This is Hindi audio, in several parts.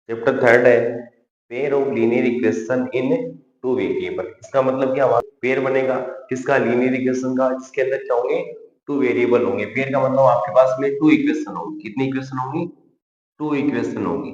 चैप्टर थर्ड है pair of linear equation in two variable. इसका मतलब क्या हुआ, पेयर बनेगा किसका, लीनियर इक्वेशन का, जिसके अंदर क्या होंगे, टू वेरिएबल होंगे। पेयर का मतलब आपके पास में टू इक्वेशन होंगी। कितनी इक्वेशन होंगी, टू इक्वेशन होंगी,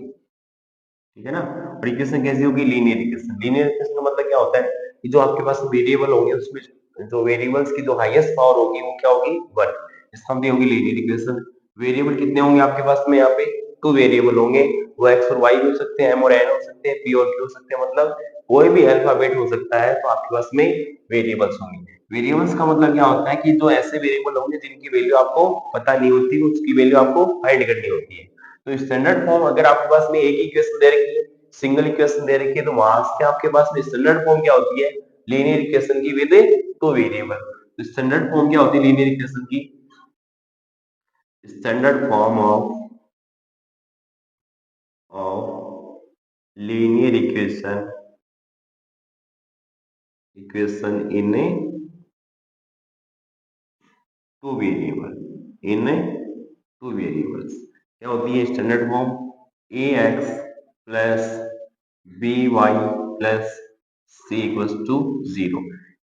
ठीक है ना। और इक्वेशन कैसी होगी, लीनियर इक्वेशन। लीनियर इक्वेशन का मतलब क्या होता है कि जो आपके पास वेरिएबल होंगे उसमें जो वेरिएबल्स की जो हाईएस्ट पावर होगी वो क्या होगी, वन। इसका मतलब होगी लीनियर इक्वेशन। वेरिएबल कितने होंगे आपके पास में, यहाँ पे टू वेरिएबल होंगे। वो एक्स और वाई हो सकते हैं, एम और एन हो सकते हैं, पी और क्यू हो सकते हैं, मतलब कोई भी अल्फाबेट हो सकता है। तो आपके पास में वेरिएबल्स होंगे। वेरिएबल्स का मतलब क्या होता है कि जो ऐसे वेरिएबल होंगे जिनकी वैल्यू आपको पता नहीं होती, उसकी वैल्यू आपको फाइंड करनी होती है। तो स्टैंडर्ड फॉर्म अगर आपके पास में एक इक्वेशन दे रखी है, सिंगल इक्वेशन दे रखी है, तो वहां से आपके पास में स्टैंडर्ड फॉर्म क्या होती है, लीनियर इक्वेशन की विद टू वेरिएबल। तो स्टैंडर्ड फॉर्म क्या होती है लीनियर इक्वेशन की, standard form of linear equation in two variable, in two variables क्या होती है standard form, A X plus B Y plus C equals to zero.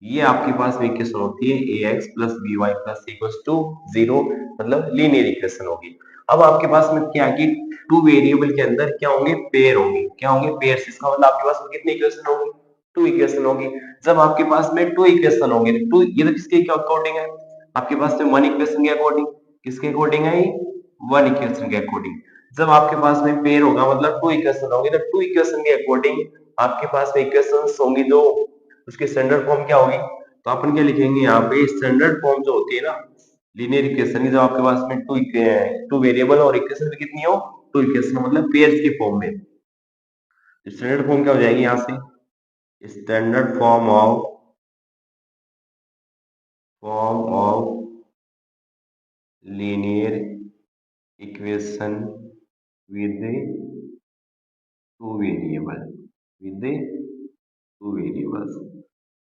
ये आपके पास में इक्वेशन होती है A X plus B Y plus C equals to zero, मतलब लीनियर इक्वेशन होगी। अब आपके पास में क्या है कि टू वेरिएबल के अंदर क्या होंगे, पेयर होंगे। क्या होंगे, पेयर। इसका मतलब आपके पास में कितनी इक्वेशन होगी, टू इक्वेशन होगी। जब आपके पास में टू इक्वेशन होंगे, टू ये तो किसके अकॉर्डिंग है, आपके पास में वन इक्वेशन के अकॉर्डिंग। किसके अकॉर्डिंग है, वन इक्वेशन के अकॉर्डिंग। जब आपके पास में पेयर होगा मतलब टू इक्वेशन होंगे, तो टू इक्वेशन के अकॉर्डिंग आपके पास में इक्वेशंस होंगी जो उसकी स्टैंडर्ड फॉर्म क्या होगी। तो अपन क्या लिखेंगे यहाँ पे, स्टैंडर्ड फॉर्म जो होती है ना लीनियर इक्वेशन की, जब आपके पास में टू वेरिएबल और इक्वेशन भी कितनी हो, टू इक्वेशन मतलब पेयर्स की फॉर्म में। स्टैंडर्ड फॉर्म क्या हो जाएगी यहाँ से, standard form of linear equation with two variable, with two variables.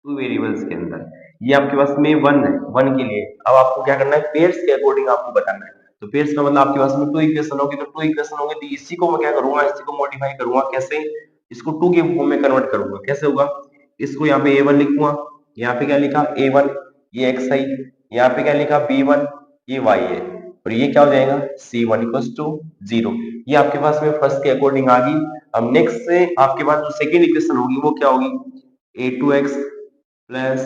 Two variables के अंदर ये आपके पास में वन है, वन के लिए अब आपको क्या करना है, पेयर्स के अकॉर्डिंग आपको बताना है। तो पेयर्स का मतलब आपके पास में टू इक्वेशन होगी, तो टू इक्वेशन होगी तो इसी को मैं क्या करूंगा, इसी को मॉडिफाई करूंगा। कैसे, इसको टू के फॉर्म में कन्वर्ट करूंगा। कैसे होगा, इसको यहाँ पे a1 लिखूंगा, यहाँ पे क्या लिखा a1, ये x है, यहाँ पे क्या लिखा b1, ये y है, और ये क्या हो जाएगा c1 इक्वल्स टू जीरो। ये आपके पास में फर्स्ट के अकॉर्डिंग आ गई। अब नेक्स्ट से आपके पास जो सेकेंड इक्वेशन होगी वो क्या होगी, a2x plus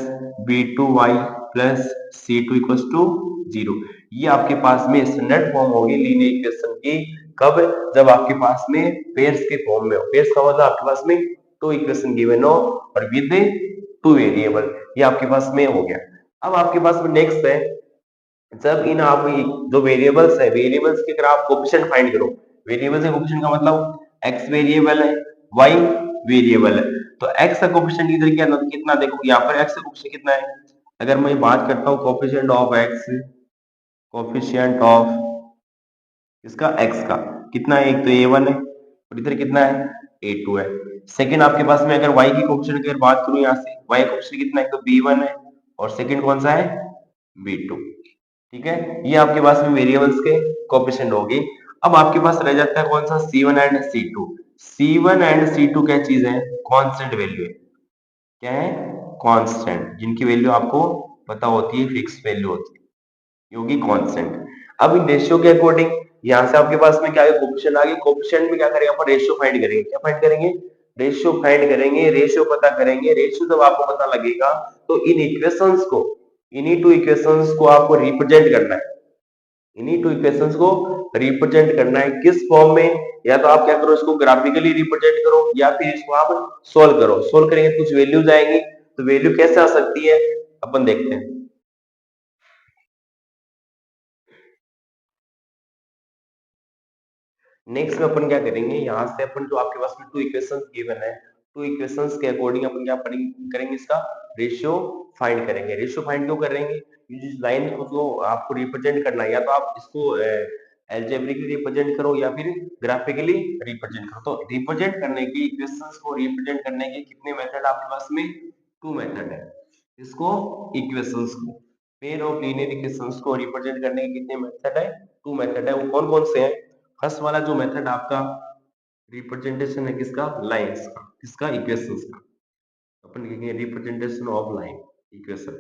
b2y plus c2 equals to zero. ये आपके पास में स्टैंडर्ड फॉर्म होगी लीनियर इक्वेशन की। कब, जब आपके पास में पेयर्स के फॉर्म में हो। पेयर्स का मतलब आपके पास में टू इक्वेशन गिवन हो और विद टू वेरिएबल, ये आपके पास में हो गया। अब आपके पास में नेक्स्ट है, जब इन आप जो वेरिएबल्स है, वेरिएबल्स की अगर आप कोफिशिएंट फाइंड करो। वेरिएबल्स का कोफिशिएंट का मतलब x वेरिएबल है, y वेरिएबल है। तो x का कोफिशिएंट इधर क्या कितना, देखो यहाँ पर x का कोफिशिएंट कितना है। अगर मैं बात करता हूँ coefficient of x, coefficient of इसका x का कितना है, एक तो a1 है और इधर कितना है a2 है। सेकंड आपके पास में अगर y की कोफिशिएंट की अगर बात करूं, यहाँ से y का कोफिशिएंट कितना है, तो b1 है और सेकंड कौन सा है b2। ठीक है, ये आपके पास में वेरिएबल्स के कोएफिशिएंट होगी। अब आपके पास रह जाता है कौन सा, C1 and C2। C1 and C2 क्या चीज है, कांस्टेंट वैल्यू है। क्या है, कांस्टेंट, जिनकी वैल्यू आपको पता होती है, फिक्स वैल्यू होती है, ये होगी कांस्टेंट। अब इन रेशियो के अकॉर्डिंग यहाँ से आपके पास में क्या है, कोएफिशिएंट आ गए। कोएफिशिएंट में क्या करेंगे अपन, रेशियो फाइंड करेंगे। क्या फाइंड करेंगे, रेशियो फाइंड करेंगे, रेशियो पता करेंगे। रेशियो जब आपको पता लगेगा तो इन इक्वेशंस को, इन्हीं टू इक्वेशंस को आपको रिप्रेजेंट करना है। इन्हीं टू इक्वेशंस को रिप्रेजेंट करना है किस फॉर्म में, या तो आप क्या करो, इसको ग्राफिकली रिप्रेजेंट करो या फिर इसको आप सोल्व करो। सोल्व करेंगे तो कुछ वैल्यूज आएंगी, तो वैल्यू कैसे आ सकती है अपन देखते हैं। नेक्स्ट में अपन क्या करेंगे, यहाँ से अपन जो आपके पास में टू इक्वेशंस गिवन है, टू इक्वेशंस के अकॉर्डिंग अपन क्या करेंगे, इसका रेशियो फाइंड करेंगे। रेशियो फाइंड क्यों करेंगे, जिस लाइन को जो आपको रिप्रेजेंट करना है, या तो आप इसको एल्जेब्रिकली रिप्रेजेंट करो या फिर ग्राफिकली रिप्रेजेंट करो। तो रिप्रेजेंट करने की, इक्वेशंस को रिप्रेजेंट करने के कितने मेथड आपके पास में, टू मेथड है। इसको इक्वेशंस को, पेयर ऑफ लीनियर इक्वेशंस को रिप्रेजेंट करने के कितने मेथड है, टू मेथड है। वो कौन कौन से हैं, फर्स्ट वाला जो मेथड आपका रिप्रेजेंटेशन है किसका? लाइंस का। किसका? इक्वेशंस का। अपन लिखेंगे representation of line equation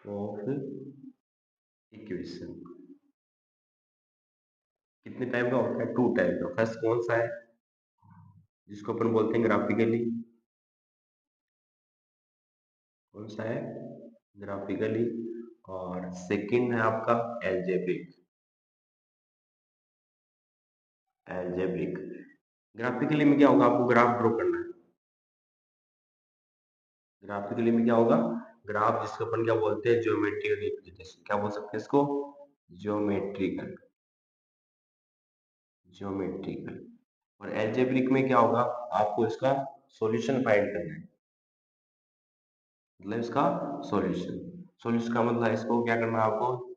of equation. कितने टाइप का होता है? टू टाइप का। फर्स्ट कौन सा है? जिसको अपन बोलते हैं ग्राफिकली। कौन सा है? ग्राफिकली। और सेकंड है आपका एल्जेब्रिक। एल्जेब्रिक। ग्राफिकली में क्या होगा? आपको ग्राफ ड्रॉ करना है। ग्राफिकली में क्या होगा? ग्राफ, जिसको अपन क्या बोलते हैं? Geometrical representation. क्या बोल सकते हैं इसको? ज्योमेट्रिकल। ज्योमेट्रिकल। और एल्जेब्रिक में क्या होगा? आपको इसका सॉल्यूशन फाइंड करना है। मतलब इसका सॉल्यूशन। सॉल्यूशन का मतलब इसको क्या करना है? आपको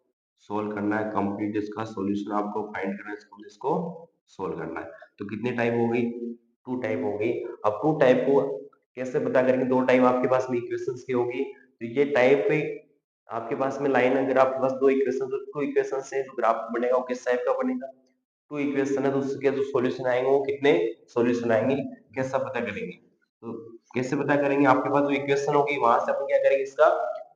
सोल्व करना है। कंप्लीट इसका सॉल्यूशन आपको फाइंड करना है। इसको सोल्व करना है। तो कितने टाइप हो गई? टू टाइप हो गई। अब टू टाइप को कैसे पता करेंगे? दो टाइप आपके पास में इक्वेशंस की होगी। तो ये टाइप पे आपके पास में लाइन, अगर आपके पास दो इक्वेशन, तो टू इक्वेशन से जो ग्राफ बनेगा वो किस टाइप का बनेगा? टू इक्वेशन है तो उसके जो सॉल्यूशन आएंगे वो कितने सॉल्यूशन आएंगे? कैसा पता करेंगे? तो कैसे पता करेंगे? आपके पास जो इक्वेशन होगी वहां से अपन क्या करेंगे? इसका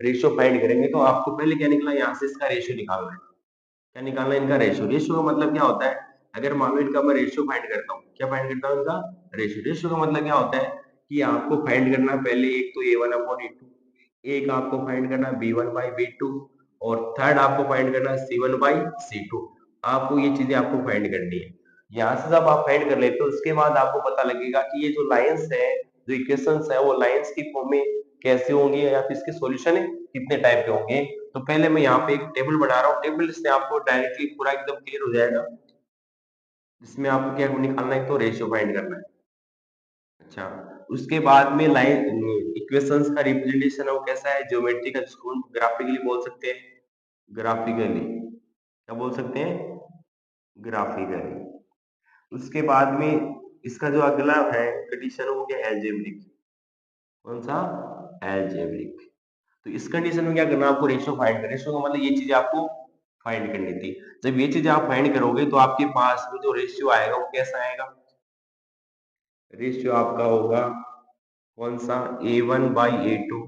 रेशियो फाइंड करेंगे। तो आपको पहले क्या निकला? यहाँ से इसका रेशियो निकालना है। क्या निकालना है? इनका रेशियो। रेशियो का मतलब क्या होता है? अगर मान लो इनका मैं रेशियो फाइंड करता हूँ, क्या फाइंड करता हूँ? इनका रेशियो। रेशियो का मतलब क्या होता है कि आपको फाइंड करना है पहले एक तो A1/A2, एक आपको फाइंड करना है B1/B2, और थर्ड आपको फाइंड करना है C1/C2। आपको ये चीजें आपको फाइंड करनी है। यहाँ से जब आप फाइंड कर लेते हो उसके बाद आपको पता लगेगा कि ये जो लाइंस है, जो इक्वेशंस है, वो लाइंस की फॉर्म में कैसे होंगी या फिर इसके सॉल्यूशन कितने टाइप के होंगे। तो पहले मैं यहाँ पे एक टेबल बना रहा हूँ। टेबल से आपको डायरेक्टली पूरा एकदम क्लियर हो जाएगा। इसमें आपको क्या निकालना है? तो रेशियो फाइंड करना है। अच्छा, उसके बाद में लाइन इक्वेशंस का रिप्रेजेंटेशन है वो कैसा है? ज्योमेट्रिकल, जिसको हम ग्राफिकली बोल सकते हैं। ग्राफिकली। क्या बोल सकते हैं? ग्राफिकली। उसके बाद में इसका जो अगला है कंडीशन वो क्या है? एल्जेब्रिक। कौन सा? एल्जेब्रिक। तो इस कंडीशन में क्या करना? आपको रेशियो फाइंड करना। रेशियो का मतलब ये चीज आपको फाइंड करनी थी। जब ये चीज आप फाइंड करोगे तो आपके पास में जो रेशियो आएगा वो कैसा आएगा? रेशियो आपका होगा कौन सा? A1/A2।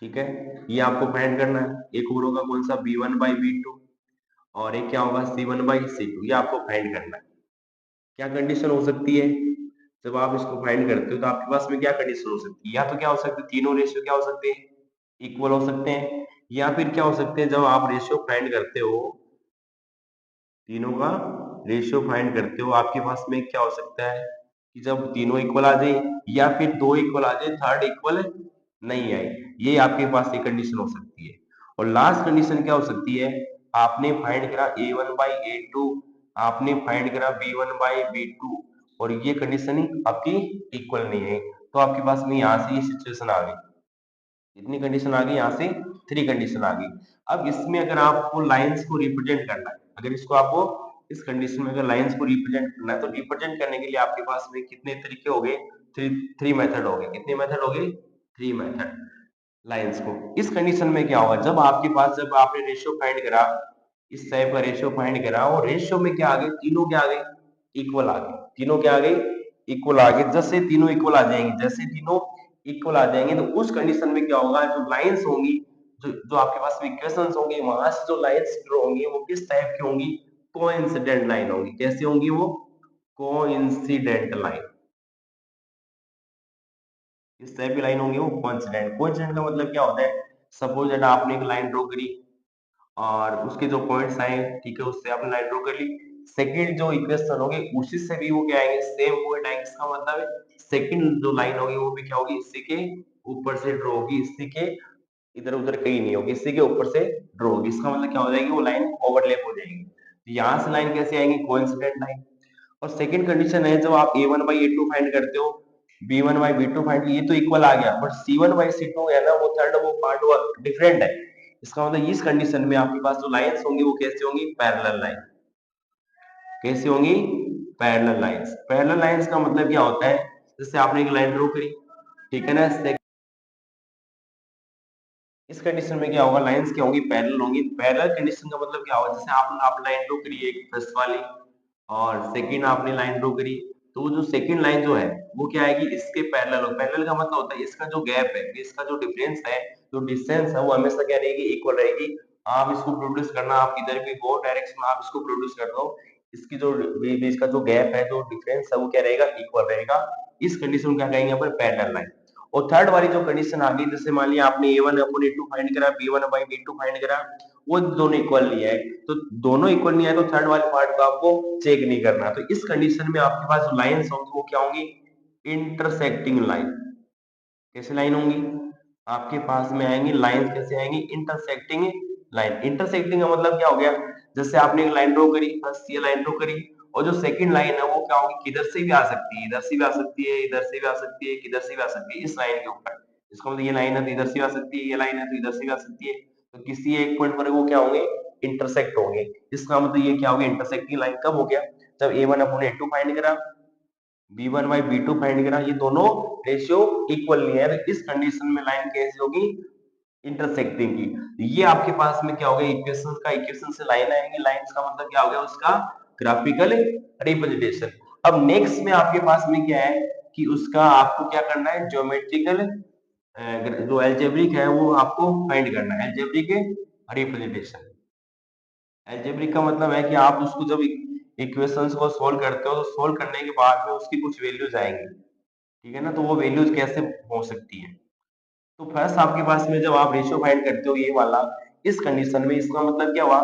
ठीक है, ये आपको फाइंड करना है। एक और होगा कौन सा? B1/B2। और एक क्या होगा? C1/C2। ये आपको फाइंड करना है। क्या कंडीशन हो सकती है? जब आप इसको फाइंड करते हो तो आपके पास में क्या कंडीशन हो सकती है? या तो क्या हो सकती है? तीनों रेशियो क्या हो सकते हैं? इक्वल हो सकते हैं। या फिर क्या हो सकते हैं? जब आप रेशियो फाइंड करते हो, तीनों का रेशियो फाइंड करते हो, आपके पास में क्या हो सकता है कि जब तीनों इक्वल आ जाए, या फिर दो इक्वल आ जाए, थर्ड इक्वल नहीं आए। ये आपके पास एक कंडीशन हो सकती है। और लास्ट कंडीशन क्या हो सकती है? आपने फाइंड करा A1/A2, आपने फाइंड करा B1/B2, और ये कंडीशन ही आपकी इक्वल नहीं है। तो आपके पास में यहाँ से ये सिचुएशन आ गई। कितनी कंडीशन आ गई? यहाँ से थ्री कंडीशन आ गई। अब इसमें अगर आपको लाइंस को रिप्रेजेंट करना है, अगर इसको आपको इस कंडीशन में अगर लाइंस को रिप्रेजेंट करना है, तो रिप्रेजेंट करने के लिए आपके पास में कितने तरीके हो गए? थ्री थ्री मेथड हो गए। कितने मेथड हो गए? Three method. लाइंस को इस कंडीशन में क्या होगा? जब आपके पास, जब आपने रेशियो फाइंड करा, इस टाइप का रेशियो फाइंड करा, और रेशियो में क्या आ गए? तीनों क्या आ गए? इक्वल आ गए। तीनों क्या आ गए? इक्वल आ गए। जैसे तीनों इक्वल आ जाएंगे, जैसे तीनों इक्वल आ जाएंगे, तो उस कंडीशन में क्या होगा? जो लाइंस होंगी, जो जो आपके पास इक्वेशंस होंगे, वहां से जो लाइंस ड्रॉ होंगी वो किस टाइप की होंगी? कोइंसिडेंट लाइन होंगी। कैसी होंगी वो? Coincident line. इस टाइप की लाइन होंगी वो कोइंसिडेंट। कोइंसिडेंट का मतलब क्या होता है? सपोज दैट आपने एक लाइन ड्रॉ करी, और उसके जो पॉइंट्स आए, ठीक है, उससे आपने लाइन ड्रॉ कर ली। सेकंड जो इक्वेशन होगी उसी से भी वो क्या आएंगे? सेम पॉइंट आएंगे। इसका मतलब है सेकंड जो लाइन होगी वो भी क्या होगी? इसी के ऊपर से ड्रॉ होगी। इसी के इधर उधर कहीं नहीं होगी, इसी के ऊपर से ड्रॉ होगी। इसका मतलब क्या हो जाएगी? वो लाइन ओवरलैप हो जाएगी। तो यहाँ से लाइन कैसे आएंगी? Coincident line. और सेकंड कंडीशन है, जब आप A1/A2 फाइंड करते हो, B1/B2 फाइंड, ये तो इक्वल आ गया, बट C1/C2 है ना, वो थर्ड वो पार्ट वो डिफरेंट है। इसका मतलब इस कंडीशन में आपके पास जो लाइंस होंगी वो कैसे होंगी? Parallel line. कैसे होंगी? Parallel lines. पैरेलल लाइंस का मतलब क्या होता है? जैसे आपने एक लाइन ड्रॉ करी, ठीक है ना, इस कंडीशन में क्या होगा, लाइंस क्या होंगी, पैरेलल होंगी। पैरेलल कंडीशन का मतलब क्या होगा, जैसे आप लाइन ड्रॉ करिए एक फर्स्ट वाली और सेकंड आपने लाइन ड्रॉ करी, तो वो जो सेकंड लाइन जो है वो क्या आएगी, इसके पैरेलल हो। पैरेलल का मतलब होता है इसका जो गैप है, इसका जो डिफरेंस है, जो डिस्टेंस है, वो हमेशा क्या रहेगी, इक्वल रहेगी। आप इसको प्रोड्यूस करना, आप इधर भी वो डायरेक्शन में आप इसको प्रोड्यूस कर दो, इसकी जो बीच का जो गैप है, जो डिफरेंस है, वो क्या रहेगा, इक्वल रहेगा। इस कंडीशन को क्या कहेंगे यहाँ पर, पैरेलल लाइन। और थर्ड वाली जो कंडीशन आ गई, जैसे मान लिया आपने a1/a2 फाइंड करा, b1/b2 फाइंड करा, वो दोनों इक्वल नहीं है, तो दोनों इक्वल नहीं है तो थर्ड वाले पार्ट को आपको चेक नहीं करना। तो इस कंडीशन में आपके पास जो लाइंस होंगी वो क्या होंगी, इंटरसेक्टिंग लाइन। कैसे लाइन होंगी, आपके पास में आएंगी लाइन, कैसे आएंगी, इंटरसेक्टिंग लाइन। इंटरसेक्टिंग का मतलब क्या हो गया, जैसे आपने एक लाइन ड्रॉ करी, फर्स्ट ये लाइन ड्रॉ करी, और जो सेकंड लाइन है वो क्या होगी, किधर से भी आ सकती है, इधर से भी आ सकती है, इधर से भी आ सकती है, किधर से भी आ सकती है, इस लाइन के ऊपर। इसका मतलब ये लाइन है तो इधर से भी आ सकती है, ये लाइन है तो इधर से भी आ सकती है, तो किसी एक पॉइंट पर वो क्या होंगे, इंटरसेक्ट होंगे। इसका मतलब ये क्या हो गया, इंटरसेक्टिंग लाइन कब हो गया, जब a1/a2 फाइंड करा, b1/b2 फाइंड करा, ये दोनों रेशियो इक्वल नहीं है, तो इस कंडीशन में लाइन कैसी होगी, इंटरसेक्टिंग की। ये आपके पास में क्या हो गया, इक्वेशन का, इक्वेशन से लाइन आएंगी, लाइंस का मतलब क्या हो गया, उसका ग्राफिकल रिप्रेजेंटेशन। अब नेक्स्ट में आपके पास में क्या है कि उसका आपको क्या करना है, ज्योमेट्रिकल, जो एल्जेब्रिक है वो आपको फाइंड करना है, एल्जेब्रिक रिप्रेजेंटेशन। एल्जेब्रिक का मतलब है कि आप उसको जब इक्वेशंस को सोल्व करते हो, तो सोल्व करने के बाद में उसकी कुछ वैल्यूज आएंगी, ठीक है ना, तो वो वैल्यूज कैसे हो सकती है। तो फर्स्ट आपके पास में जब आप रेशियो फाइंड करते हो ये वाला, इस कंडीशन में इसका मतलब क्या हुआ,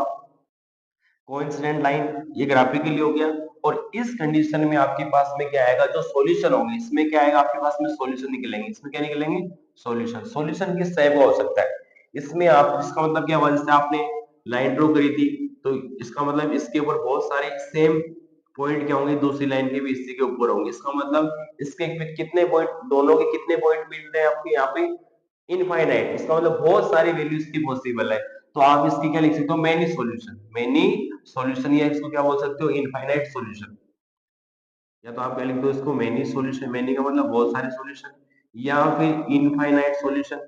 कोइंसिडेंट लाइन, ये ग्राफिकली हो गया। और इस कंडीशन में आपके पास में क्या आएगा, जो सॉल्यूशन होंगे, इसमें क्या आएगा आपके पास में, सॉल्यूशन निकलेंगे। इसमें क्या निकलेंगे, सॉल्यूशन। सॉल्यूशन किस टाइप का हो सकता है, इसमें आप, इसका मतलब क्या हुआ, जैसे आपने लाइन ड्रॉ करी थी, तो इसका मतलब इसके ऊपर बहुत सारे सेम पॉइंट क्या होंगे, दूसरी लाइन के भी इसी के ऊपर होंगे। इसका मतलब इसके कितने पॉइंट, दोनों के कितने पॉइंट मिल रहे हैं आपको यहाँ पे, इनफाइनाइट। इसका मतलब बहुत सारी वैल्यू इसकी पॉसिबल है। तो आप इसकी क्या लिख सकते हो, मेनी सॉल्यूशन, मेनी सॉल्यूशन, या इसको क्या बोल सकते हो, इनफाइनाइट सॉल्यूशन। या तो आप क्या लिख दो इसको, मेनी सॉल्यूशन, मेनी का मतलब बहुत सारे सॉल्यूशन, या फिर इनफाइनाइट सॉल्यूशन,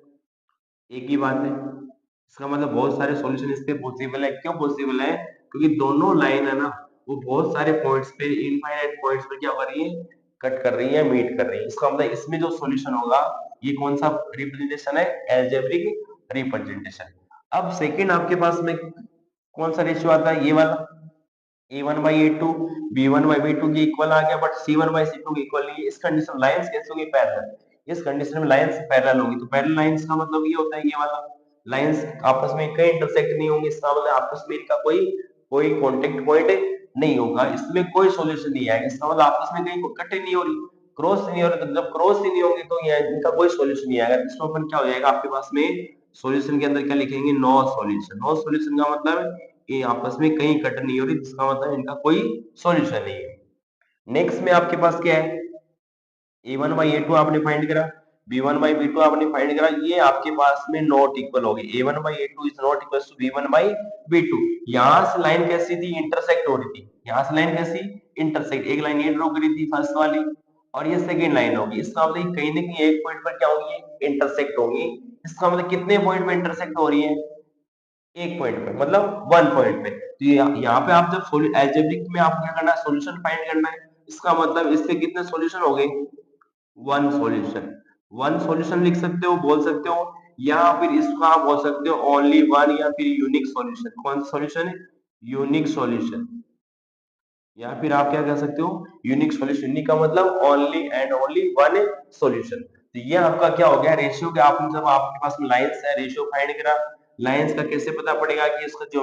एक ही बात है। इसका मतलब बहुत सारे सॉल्यूशन इसके पॉसिबल है। क्यों पॉसिबल है, क्योंकि दोनों लाइन है ना, वो बहुत सारे पॉइंट्स पे, इनफाइनाइट पॉइंट्स पे क्या कर रही है, कट कर रही है, मीट कर रही है। इसका मतलब इसमें जो सॉल्यूशन होगा, ये कौन सा रिप्रेजेंटेशन है, एल्जेब्रिक रिप्रेजेंटेशन। अब सेकंड आपके पास में कौन सा रेशियो आता है, ये वाला, a1/a2 b1/b2 की इक्वल आ गया, बट c1/c2 की इक्वल नहीं है। इस कंडीशन लाइंस कैसे होंगी, पैरेलल। इस कंडीशन में लाइंस पैरेलल होंगी, तो पैरेलल लाइंस का मतलब ये होता है, ये वाला लाइंस आपस में कहीं इंटरसेक्ट नहीं होंगी, इसका मतलब आपस में इनका कोई कोई कांटेक्ट पॉइंट नहीं होगा, इसमें कोई सॉल्यूशन नहीं आएगा। इसका मतलब आपस में कहीं कट ही नहीं हो रही, क्रॉस नहीं हो रही, तो जब क्रॉस ही नहीं होंगी तो ये इनका कोई सॉल्यूशन नहीं आएगा। इसमें अपन क्या हो जाएगा, आपके पास में सॉल्यूशन के अंदर क्या लिखेंगे, नो सॉल्यूशन। नो सॉल्यूशन का मतलब ये आपस में कहीं कट नहीं हो रही, जिसका मतलब इनका कोई सॉल्यूशन नहीं है। नेक्स्ट में आपके पास क्या है, a1/a2 आपने फाइंड करा, b1/b2 आपने फाइंड करा, ये आपके पास में नॉट इक्वल होगी। a1/a2 is not equal to b1/b2। यहां से लाइन कैसी थी, इंटरसेक्ट हो रही थी। यहां से लाइन कैसी, इंटरसेक्ट, एक लाइन ये ड्रॉ करी थी फर्स्ट वाली, और ये सेकंड लाइन होगी। इसका मतलब कहीं ना कहीं एक पॉइंट पर क्या होगी, इंटरसेक्ट होगी। इसका मतलब कितने पॉइंट में इंटरसेक्ट हो रही है, एक पॉइंट पे, मतलब वन पॉइंट पे। तो यहाँ पे आप जब एल्जेब्रिक में आपको क्या करना है, सॉल्यूशन फाइंड करना है। इसका मतलब इसके कितने सॉल्यूशन हो गए, वन सॉल्यूशन। वन सॉल्यूशन लिख सकते हो, बोल सकते हो, या फिर इसको आप बोल सकते हो ओनली वन, या फिर यूनिक सॉल्यूशन। कौन सा सॉल्यूशन, यूनिक सॉल्यूशन, या फिर आप क्या कह सकते हो, यूनिक सॉल्यूशन। यूनिक का मतलब only and only one solution. तो ये आपका क्या हो गया, रेशियो के, आपने जब आपके पास में लाइंस है, रेशियो फाइंड करा। लाइंस का कैसे पता पड़ेगा कि इसका जो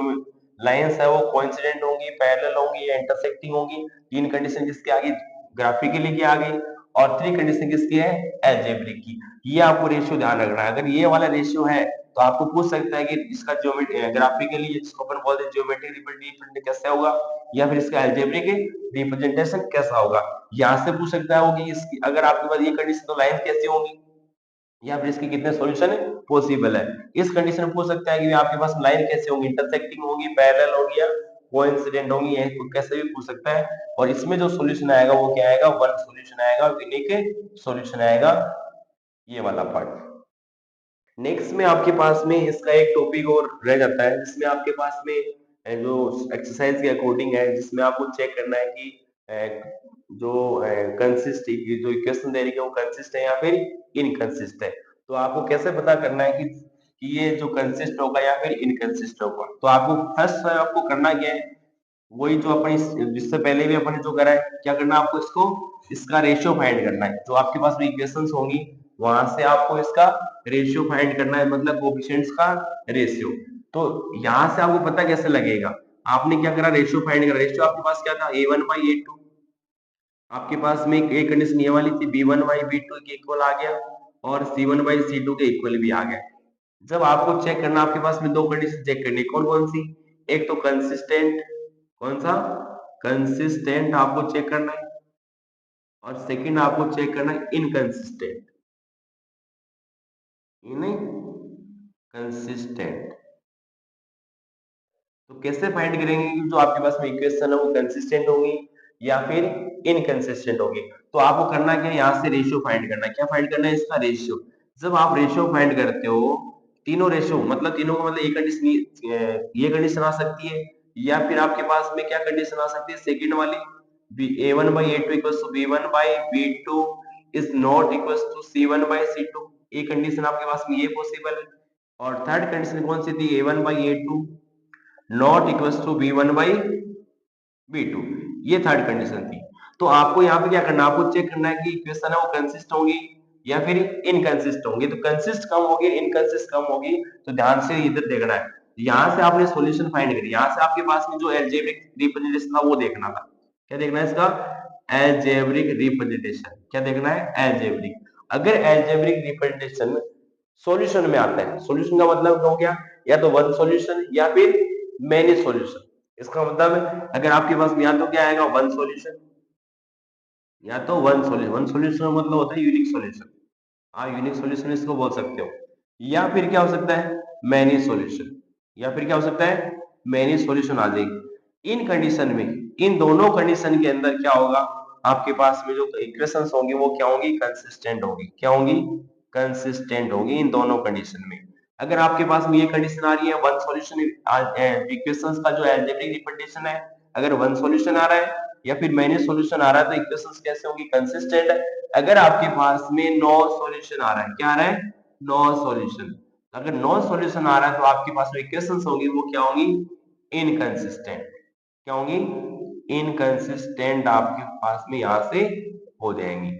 लाइंस है वो कोइंसिडेंट होंगी, पैरेलल होंगी, या इंटरसेक्टिंग होंगी। तीन कंडीशन किसके आ गई, ग्राफिकली की आ गई, और थ्री कंडीशन किसकी है, एल्जेब्रिक की। ये आपको रेशियो ध्यान रखना है। अगर ये वाला रेशियो है तो आपको पूछ सकता है कि इसका ज्योमेट्री ग्राफिकली, जिसको अपन बोलते हैं ज्योमेट्रिक रिप्रेजेंटेशन, कैसे होगा, या फिर इसका एल्जेब्रिक रिप्रेजेंटेशन कैसा होगा। यहाँ से पूछ सकता है कि इसकी, अगर आपके पास ये कंडीशन, तो लाइन कैसी होंगी, या फिर इसके कितने सॉल्यूशन पॉसिबल है। इस कंडीशन में पूछ सकता है कि आपके पास लाइन कैसे होंगी, इंटरसेक्टिंग होगी, पैरेलल होगी, या कोइंसिडेंट होंगी, ये कैसे भी पूछ सकता है। और इसमें जो सॉल्यूशन आएगा वो क्या आएगा, वन सॉल्यूशन आएगा, यूनिक सॉल्यूशन आएगा, ये वाला पार्ट। नेक्स्ट में आपके पास में इसका एक टॉपिक और रह जाता है जिसमें आपके पास में जो एक्सरसाइज के अकॉर्डिंग है, जिसमें आपको चेक करना है कि जो कंसिस्ट जो इक्वेशन दे रही है वो कंसिस्ट है या फिर इनकंसिस्ट है। तो आपको कैसे पता करना है कि ये जो कंसिस्ट होगा या फिर इनकंसिस्ट होगा। तो आपको फर्स्ट आपको करना क्या है, वही जो अपनी जिससे पहले भी अपन जो करा है, क्या करना है आपको इसको इसका रेशियो फाइंड करना है। जो आपके पास में इक्वेशंस होंगी वहां से आपको इसका रेशियो फाइंड करना है, मतलब कोएफिशिएंट्स का रेशियो। तो यहाँ से आपको पता कैसे लगेगा, आपने क्या करा रेशियो फाइंड करा। रेशियो आपके पास क्या था a1/a2, आपके पास में एक कंडीशन ये वाली थी b1/b2 के इक्वल आ गया और c1/c2 के इक्वल भी आ गया। जब आपको चेक करना आपके पास में दो कंडीशन चेक करनी, कौन कौन सी, एक तो कंसिस्टेंट, कौन सा कंसिस्टेंट आपको चेक करना है, और सेकंड आपको चेक करना है इनकंसिस्टेंट, इनकंसिस्टेंट। तो कैसे फाइंड करेंगे कि जो आपके पास में इक्वेशन है वो कंसिस्टेंट होगी या फिर इनकंसिस्टेंट होगी। तो आपको करना क्या है, यहाँ से रेशियो फाइंड करना है। क्या फाइंड करना है, इसका रेशियो। जब आप रेशियो फाइंड करते हो, तीनों रेशियो मतलब तीनों का मतलब एक कंडीशन, ये कंडीशन आ सकती है या फिर आपके पास में क्या कंडीशन आ सकती है, सेकंड वाली a1/a2 equals to b1/b2 is not equals to c1/c2। ये कंडीशन आपके पास में ये पॉसिबल है। और थर्ड कंडीशन कौन सी थी, a1/a2 not equals to b1/b2, ये थर्ड कंडीशन थी। तो आपको यहाँ पे क्या करना है, आपको चेक करना है कि इक्वेशन है वो कंसिस्ट होगी या फिर इनकंसिस्ट होंगी। तो कंसिस्ट कम होगी, इनकंसिस्ट कम होगी, तो ध्यान से इधर देखना है। यहाँ से आपने सॉल्यूशन फाइंड करी, यहाँ से आपके पास में जो एल्जेब्रिक रिप्रेजेंटेशन था वो देखना था। क्या देखना है इसका, एल्जेब्रिक रिप्रेजेंटेशन। क्या देखना है, एल्जेब्रिक। अगर एल्जेब्रिक रिप्रेजेंटेशन सॉल्यूशन में आता है, सॉल्यूशन का मतलब हो गया या तो वन सॉल्यूशन या फिर मेनी सॉल्यूशन। इसका मतलब अगर आपके पास या तो क्या आएगा वन सॉल्यूशन, या तो वन सॉल्यूशन मतलब होता है यूनिक सॉल्यूशन। हाँ, यूनिक सॉल्यूशन इसको बोल सकते हो। या फिर क्या हो सकता है, मैनी सॉल्यूशन। या फिर क्या हो सकता है, मैनी सॉल्यूशन आ जाएगी। इन कंडीशन में, इन दोनों कंडीशन के अंदर क्या होगा, आपके पास में जो इक्वेशंस होंगी वो क्या होंगी, कंसिस्टेंट होगी। क्या होंगी, कंसिस्टेंट होगी इन दोनों कंडीशन में। अगर आपके पास में ये कंडीशन आ रही है वन सॉल्यूशन, इक्वेशंस का जो अलजेब्रिक रिप्रेजेंटेशन है अगर वन सॉल्यूशन आ रहा है या फिर मैनी सॉल्यूशन आ रहा है, तो इक्वेशंस कैसे होंगी, कंसिस्टेंट। अगर आपके पास में नो सॉल्यूशन आ रहा है, क्या आ रहा है, नो सॉल्यूशन, अगर नो सॉल्यूशन आ रहा है तो आपके पास में इक्वेशंस होंगी वो क्या होंगी, इनकंसिस्टेंट। क्या होंगी, इनकंसिस्टेंट आपके पास में यहां से हो जाएंगी,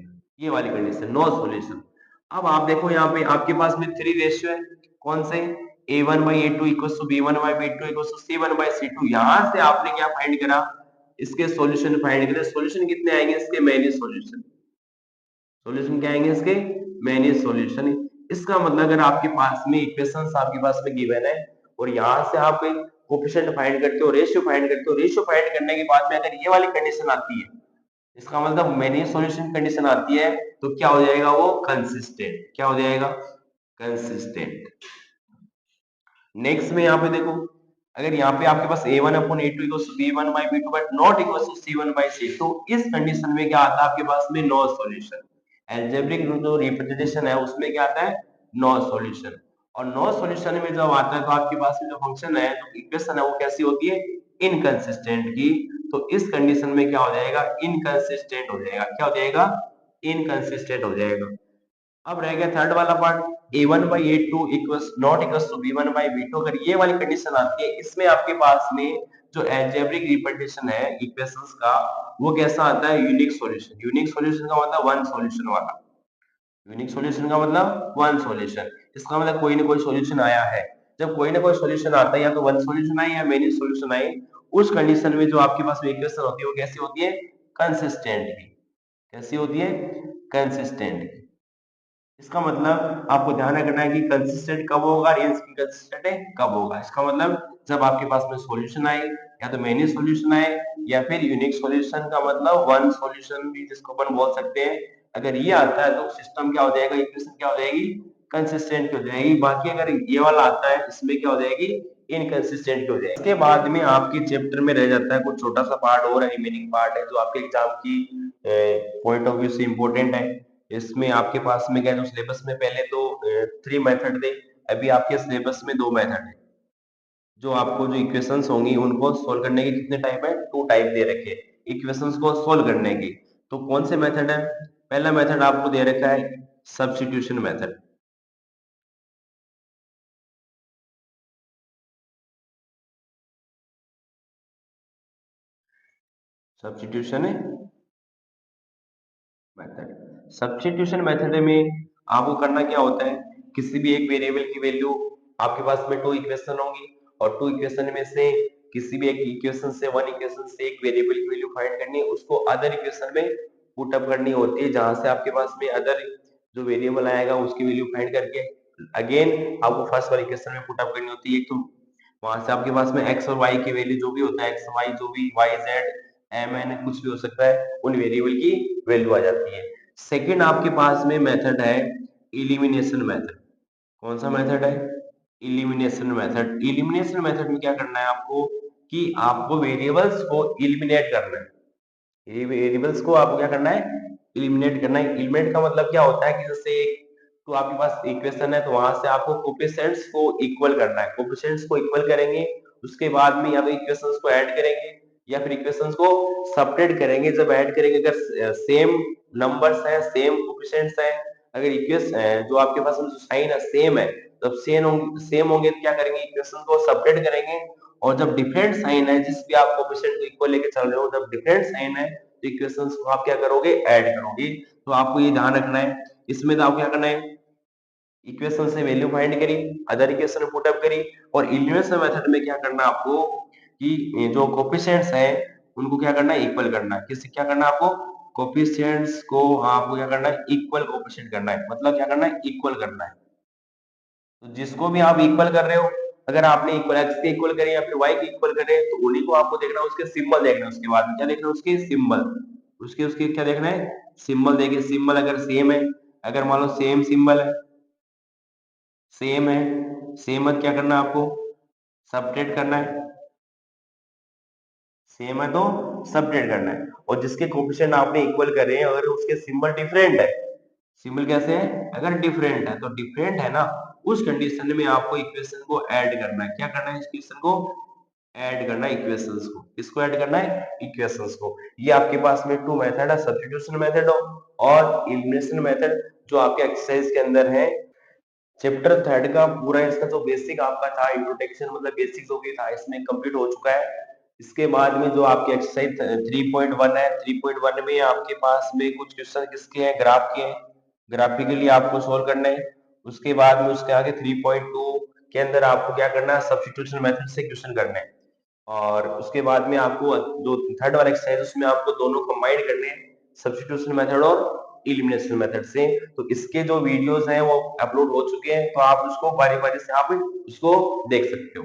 ये वाली कंडीशन नो सॉल्यूशन। अब आप देखो यहाँ पे आपके पास में थ्री रेशियो है, कौन से, a1/a2 equals to b1/b2 equals to c1/c2। यहां से आपने क्या फाइंड करा, इसके सॉल्यूशन फाइंड करे। सॉल्यूशन कितने आएंगे इसके, मैनी सॉल्यूशन। सॉल्यूशन क्या आएंगे इसके, मैनी सॉल्यूशन। इसका मतलब अगर आपके पास में इक्वेशंस आपके पास में गिवन है और यहाँ से आप कोएफिशिएंट फाइंड करते हो, रेशियो फाइंड करते हो, रेशियो फाइंड करने के बाद में अगर ये वाली कंडीशन आती है, इसका मतलब मैनी सॉल्यूशन कंडीशन आती है, तो क्या हो जाएगा वो कंसिस्टेंट। क्या हो जाएगा, कंसिस्टेंट। नेक्स्ट में यहाँ पे देखो, अगर यहाँ पे आपके पास a1/a2 equals to b1/b2 but not equals to c1/c, तो इस कंडीशन में क्या आता है आपके पास में, नो सॉल्यूशन। एल्जेब्रिक जो रिप्रेजेंटेशन है उसमें क्या आता है, नो सॉल्यूशन। और नो सॉल्यूशन में जब आता है तो आपके पास में जो फंक्शन है, जो इक्वेशन है वो कैसी होती है, इनकंसिस्टेंट की। तो इस कंडीशन में क्या हो जाएगा, इनकंसिस्टेंट हो जाएगा। क्या हो जाएगा, इनकंसिस्टेंट हो जाएगा। अब रह गया थर्ड वाला part, a1/a2 equals not equals to b1/b2। अगर ये वाली कंडीशन आती है, इसमें आपके पास में जो अलजेब्रिक रिप्रेजेंटेशन है इक्वेशंस का वो कैसा आता है, यूनिक सॉल्यूशन। यूनिक सॉल्यूशन का मतलब वन सॉल्यूशन वाला, यूनिक सॉल्यूशन का मतलब वन सॉल्यूशन। इसका मतलब कोई ना कोई सॉल्यूशन आया है। जब कोई ना कोई सॉल्यूशन आता है, या तो वन सॉल्यूशन आए या मेनी सॉल्यूशन आए, उस कंडीशन में जो आपके पास में इक्वेशन होती है वो कैसी होती है, कंसिस्टेंट की। कैसी होती है, कंसिस्टेंट की। इसका मतलब आपको ध्यान रखना है कि कंसिस्टेंट कब होगा और इनकंसिस्टेंट कब होगा। इसका मतलब जब आपके पास में सॉल्यूशन आए, या तो मेनी सॉल्यूशन आए या फिर यूनिक सॉल्यूशन का मतलब वन सॉल्यूशन भी जिसको अपन बोल सकते हैं। अगर ये आता है तो सिस्टम क्या हो जाएगा, इक्वेशन क्या हो जाएगी, कंसिस्टेंट की हो जाएगी। बाकी अगर ये वाला आता है इसमें क्या हो जाएगी, इनकंसिस्टेंट की हो जाएगी। इसके बाद में आपके चैप्टर में रह जाता है कुछ छोटा सा पार्ट और है, रिमेनिंग पार्ट है जो आपके एग्जाम की पॉइंट ऑफ व्यू से इंपॉर्टेंट है। इसमें आपके पास में क्या है, जो सिलेबस में पहले तो थ्री मेथड थे, अभी आपके सिलेबस में 2 मेथड है। जो आपको जो इक्वेशंस होंगी उनको सोल्व करने के कितने टाइप है? 2 टाइप दे रखे हैं इक्वेशंस को सोल्व करने के। तो कौन से मेथड है? पहला मेथड आपको दे रखा है substitution method. Substitution method. Substitution method में आपको करना क्या होता है? किसी भी एक वेरिएबल की वैल्यू, आपके पास में 2 इक्वेशन होंगी और 2 इक्वेशन में से किसी भी एक इक्वेशन से, वन इक्वेशन से एक वेरिएबल की वैल्यू फाइंड करनी है, उसको अदर इक्वेशन में पुट अप करनी होती है, जहां से आपके पास में अदर जो वेरिएबल आएगा उसकी वैल्यू फाइंड करके अगेन आपको फर्स्ट वाली इक्वेशन में पुट अप करनी होती है। तो वहां से आपके पास में एक्स और वाई की वैल्यू जो भी होता है, एक्स वाई जो भी, वाई जेड एम एन कुछ भी हो सकता है, उन वेरिएबल की वैल्यू आ जाती है। सेकंड आपके पास में मेथड है इलिमिनेशन मेथड। कौन सा मेथड है? Elimination method. इलिमिनेशन मेथड में क्या करना है आपको कि आपको वेरिएबल्स को इलिमिनेट करना है। ये वेरिएबल्स को आपको क्या करना है? एलिमिनेट करना है। एलिमिनेट का मतलब क्या होता है कि जैसे एक तो आपके पास इक्वेशन है, तो वहां से आपको कोफिशिएंट्स को इक्वल करना है। कोफिशिएंट्स को इक्वल करेंगे, उसके बाद में या तो इक्वेशंस को ऐड करेंगे या फिर इक्वेशंस को सबट्रैक्ट करेंगे। जब ऐड करेंगे, अगर सेम नंबर्स हैं, सेम कोफिशिएंट्स हैं, अगर इक्वेशन जो आपके पास में जो साइन है सेम है, तब सेम होंगे तो क्या करेंगे? इक्वेशन को सबट्रैक्ट करेंगे। और जब डिफरेंट साइन है, जिस भी आप कोफिशिएंट को इक्वल लेके चल रहे हो, जब डिफरेंट साइन है तो इक्वेशंस को आप क्या करोगे? ऐड करोगे। तो आपको ये ध्यान रखना है। इसमें तो आपको क्या करना है? इक्वेशन से वैल्यू फाइंड करी, अदर इक्वेशन में पुट अप करी, और इलिमिनेशन मेथड में क्या करना है आपको कि जो कोफिशिएंट्स हैं उनको क्या करना है? इक्वल करना है। किससे क्या करना है आपको? कोफिशिएंट्स को आपको क्या करना है? इक्वल कोफिशिएंट करना है। मतलब क्या करना है? इक्वल करना है। तो जिसको भी आप इक्वल कर रहे हो, अगर आपने इक्वल एक्स के इक्वल करे या फिर वाई के इक्वल करे, तो उन्हीं को आपको देखना है, उसके सिंबल देखना है। उसके बाद में क्या देखना है? उसके सिंबल। उसके उसके क्या देखना है? सिंबल देखिए। सिंबल अगर सेम है, अगर मान लो सेम सिंबल है, सेम है, सेम है, क्या करना है आपको? सबट्रैक्ट करना है। सेम है तो सबट्रैक्ट करना है। और जिसके कोफिशिएंट आपने इक्वल करे हैं, अगर उसके सिंबल डिफरेंट है, सिंबल कैसे है? अगर डिफरेंट है तो डिफरेंट है ना, उस कंडीशन में आपको इक्वेशन को ऐड करना है। क्या करना है? इक्वेशन को ऐड करना है। इक्वेशंस को किसको ऐड करना है? इक्वेशंस को। ये आपके पास में 2 मेथड है, सब्स्टिट्यूशन मेथड और एलिमिनेशन मेथड, जो आपके एक्सरसाइज के अंदर है। चैप्टर थर्ड का पूरा इसका जो बेसिक आपका था, इंट्रोडक्शन मतलब बेसिक जो भी था, इसमें कंप्लीट हो चुका है। इसके बाद में जो आपकी एक्सरसाइज 3.1 है, 3.1 में आपके पास में कुछ क्वेश्चन किसके हैं? ग्राफ के हैं। ग्राफिकली आपको सोल्व करना है। उसके बाद में उसके आगे 3.2 के अंदर आपको क्या करना है? सब्स्टिट्यूशन मेथड से क्वेश्चन करना है। और उसके बाद में आपको जो थर्ड वाला एक्सरसाइज, उसमें आपको दोनों कंबाइन करने हैं, सब्स्टिट्यूशन मेथड और इलिमिनेशन मेथड से। तो इसके जो वीडियोस हैं वो अपलोड हो चुके हैं, तो आप उसको बारी बारी से आप उसको देख सकते हो।